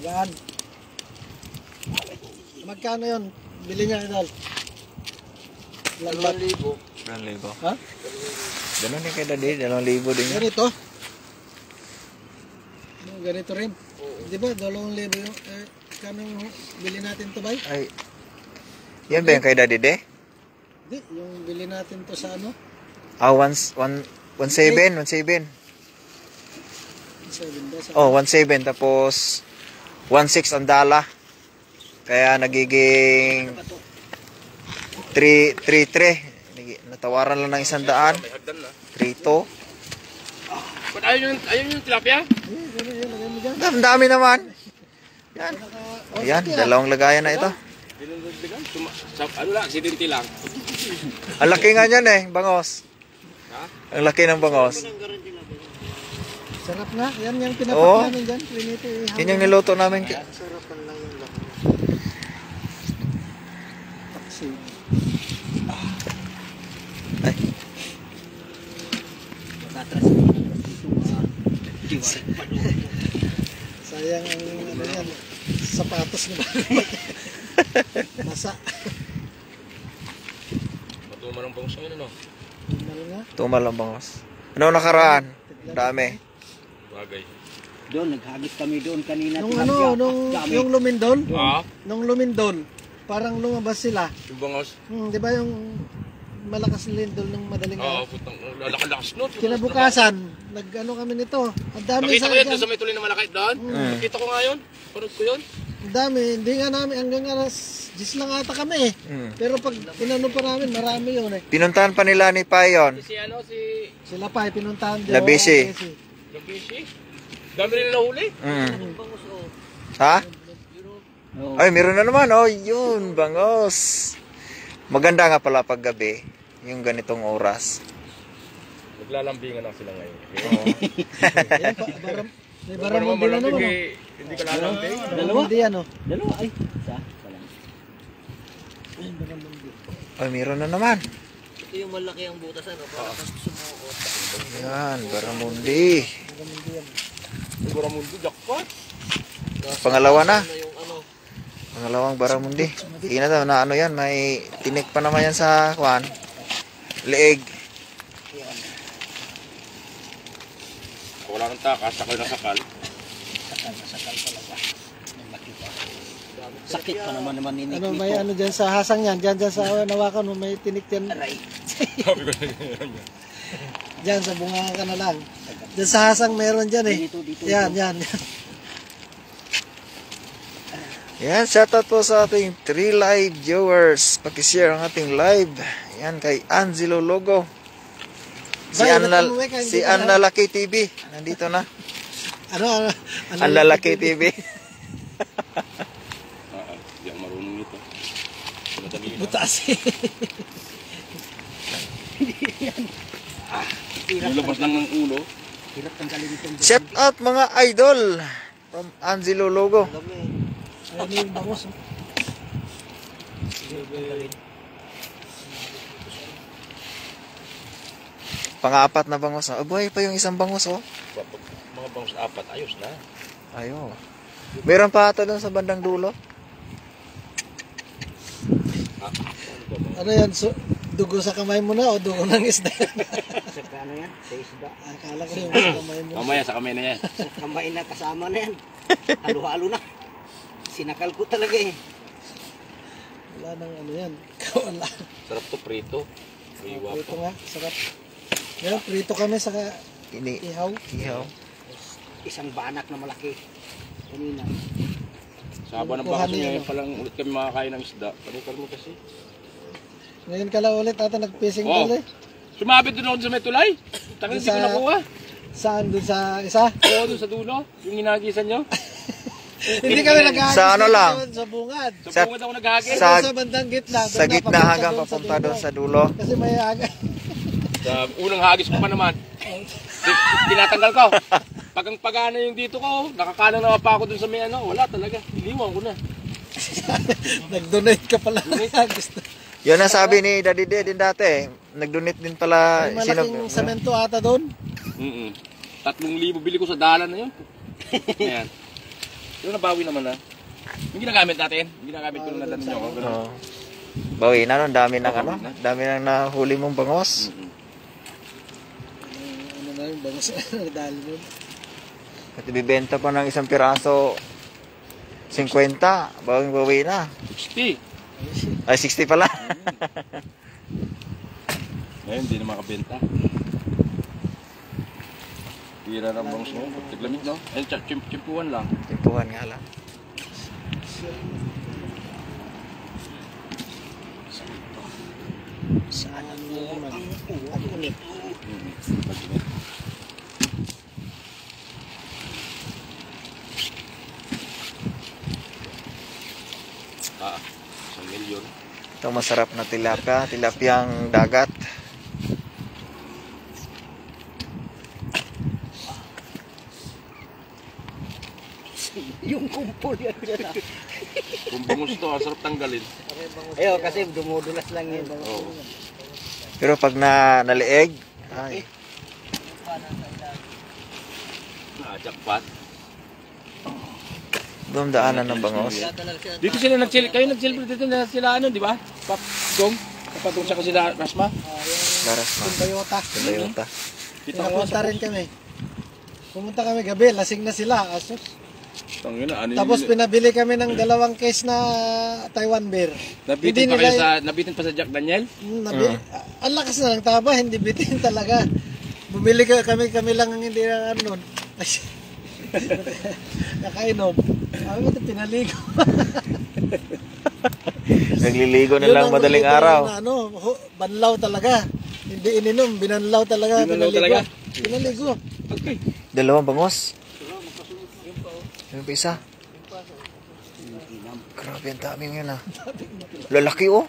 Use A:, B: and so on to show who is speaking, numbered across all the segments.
A: Yan. Magkano yun? Bili niya idol.
B: 2,000.
C: 2,000.
A: Ha?
C: Ganun din kay Daddy, 2,000 din.
A: Ganito? Ganito rin? Di ba? 2,000 yung... kano yung bili natin to ba?
C: Ay. Yan ba yung kay Daddy de?
A: Hindi, yung bili natin to sa ano?
C: 17. 17. Oh, 17 tapos 16 ang dala. Kaya nagiging 333. Natawaran lang ng 100. 32.
B: Ba't ayun yung tilapia?
C: Ang dami naman. Yan. Ayan, dalawang lagayan na ito.
B: Ano lang, sidinti lang.
C: Ang laki nga niyan bangos.
B: Ha?
C: Ang laki ng bangos.
A: Sarap nga. Yan yung pinapak namin dyan.
C: Yan yung niluto namin.
A: Sarapan lang yung laki. Taksi.
C: Ay.
A: Sayang ang ano yan. Sapatos na ba? Masa.
B: Matuman ang bangsa yun ano?
A: Tumal nga.
C: Tumal ang bangos. Ano nakaraan? Dami.
B: Bagay.
D: Doon, naghagis kami doon kanina.
A: Nung ano, yung lumindol?
B: Ah?
A: Nung lumindol, parang lumabas sila.
B: Yung bangos?
A: Di ba yung malakas na lindol ng madaling
B: Oo,
A: araw?
B: putang lakas nun.
A: Kinabukasan, nag-ano kami nito. Ang dami
B: Nakita
A: sa
B: ko yun doon sa may tuloy na malaki doon. Nakita ko nga yun. Panood ko yun.
A: Ang dami, hindi nga namin hanggang alas 10 lang ata kami eh. Pero pag inano pa namin, marami yun eh.
C: Pinuntahan pa nila ni Payon.
B: Si ano,
A: Sila pa eh, pinuntahan dyan.
C: Labisi.
B: Labisi. Dami rin nahuli.
C: Ha? Ay, meron na naman. Oh, yun, bangos. Maganda nga pala pag gabi, yung ganitong oras.
B: Maglalambingan lang sila ngayon.
A: May baramon din na naman.
B: Hindi ka lalambing.
A: Dalawa? Hindi yan oh.
D: Dalawa, ay. Isa.
C: Ay, meron na naman.
D: Ito yung malaki ang butas, ano? Para sumuot.
C: Yan, baramundi.
B: Baramundi, jackpot.
C: Pangalawa na.
D: Yung ano.
C: Pangalawang baramundi. Hindi na daw na ano yan, may tinik pa naman yan sa kwan. Leeg.
B: Wala nang takas, sakal na sakal.
D: Sakal talaga. Sakit pa naman ninik
A: Ano,
D: nito.
A: may ano dyan sa hasang yan. Dyan sa nawakan mo, may tinik yan.
D: Aray.
B: Sabi ko na yun.
A: Dyan sa bunga ka na lang. Dyan sa hasang meron dyan eh.
D: Dito.
A: Yan, yan.
C: Yan, shoutout po sa ating 3 live viewers. Pakishare ang ating live. Yan, kay Angelo Logo. Si Anlalaki TV. Nandito na.
A: Ano?
C: Anlalaki TV.
B: Hindi ako marunong nito. Madali na.
A: Butas eh.
B: Nilabas lang ng ulo.
D: Hirap tanggalin itong
C: Shoutout mga idol from Angelo Logo.
A: Ano yung bangos?
C: Pang-apat na bangos. Oh, buhay pa yung isang bangos oh.
B: Mga bangus apat, ayos na.
C: Ayo. Meron pa ata doon sa bandang dulo.
A: Ano yan? Dugo sa kamay mo na o dugo ng isda?
D: Sa ano yan? Sa isda.
A: Akala ko yung sa kamay mo.
B: Mamaya sa kamay na yan.
D: Sa kamay na kasama na yan. Halo-halo na. Sinakal ko talaga eh.
A: Wala nang ano yan. Wala.
B: Sarap to, prito. Iwa
A: Prito
B: pa.
A: nga, sarap. Yan, prito kami sa ihaw.
C: Ihaw.
D: Isang banak na malaki. Kanina.
B: Sa haba ng bakasyon ngayon palang ulit kami makakain ng isda. Panikar mo kasi.
A: Ngayon ka lang ulit ata nag-fishing
B: Oh.
A: tuloy.
B: Sumabit doon ako sa may tulay. Tangan hindi ko
A: Sa-
B: nakuha.
A: Saan? Doon sa isa?
B: Oo, doon sa dulo. Yung hinagisan nyo.
A: Hindi kami nag-ahagis.
C: Sa ano lang?
A: Sa bungad.
B: Sa bungad ako naghagis.
C: Sa-
A: Sa bandang gitna. doon
C: Sa gitna
A: papunta
C: hanggang
A: doon sa
C: papunta
A: dulo.
C: doon sa dulo.
A: Kasi may aga.
B: Sa unang hagis ko pa naman. Tinatanggal ko. Pag ang pagana yung dito ko, nakakalang naman pa ako dun sa may ano. Wala talaga. Iniwan ko na.
A: Nag-donate ka pala. Gusto.
C: Yun ang sabi ni Daddy De din dati. Nag-donate din pala.
A: May malaking semento ata doon.
B: 3,000 bili ko sa dalan na yun. Ayan. Pero nabawi naman na. Yung ginagamit natin. Yung ginagamit ko nung natanong nyo ako. Ganun.
C: Oo. Bawi na, no? Dami ng ano? Dami ng nahuli mong bangos.
A: Ano na yung bangos dali mo.
C: At ibibenta pa ng isang piraso 50. Bawi na.
B: 60.
C: Ay, 60 pala.
B: Ngayon, hindi na makabenta. Tira ng bangus mo. Tiglamig, no? Ayun, chimpuan lang.
C: Timpuhan nga lang.
D: Saan ang ang ulit.
B: Ah, 1 milyon.
C: Ito masarap na tilapia. Tilapiyang dagat.
D: Yung kumpol yan dyan ah.
B: Kung bangus to, sarap tanggalin.
D: Ayaw kasi dumudulas lang yun.
B: Oo.
C: Pero pag nalieg, ay,
B: Ah, jackpot.
C: doon daanan ng bangos.
B: Dito sila kayo nag-celebrate dito na sila ano, di ba? Pap, Gong. Kapatong siya kasi Rasma.
C: Daras na.
A: Toyota.
C: Toyota.
B: Kita ko
A: Pinapunta
B: sa
A: rin kami. Pumunta kami gabi, lasing na sila. Asus.
B: Tangina, ano
A: Tapos pinabili kami ng 2 case na Taiwan beer.
B: nabitin
A: Hindi
B: pa kayo
A: nila-
B: sa nabitin pa sa Jack Daniel?
A: Ang lakas na ng taba, hindi bitin talaga. Bumili kami lang ang hindi na ano. Nakainom. Sabi ko, pinaligo.
C: Nagliligo na
A: Yun
C: lang
A: ang
C: madaling
A: makita
C: araw.
A: na ano, banlaw talaga. Hindi ininom, binanlaw talaga.
B: Binanlaw
A: pinaligo.
B: talaga?
A: Pinaligo.
B: Okay.
C: 2 bangos. Yung pa isa. Grabe ang dami yun ah. Lalaki oh.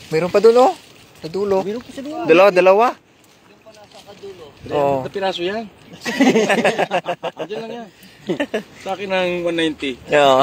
C: Mayroon pa doon oh. Sa dulo.
D: Meron pa sa dulo.
C: Dalawa. Oo.
B: 30 piraso yan. Andiyan lang yan. Sa akin ng 190.
C: Oo.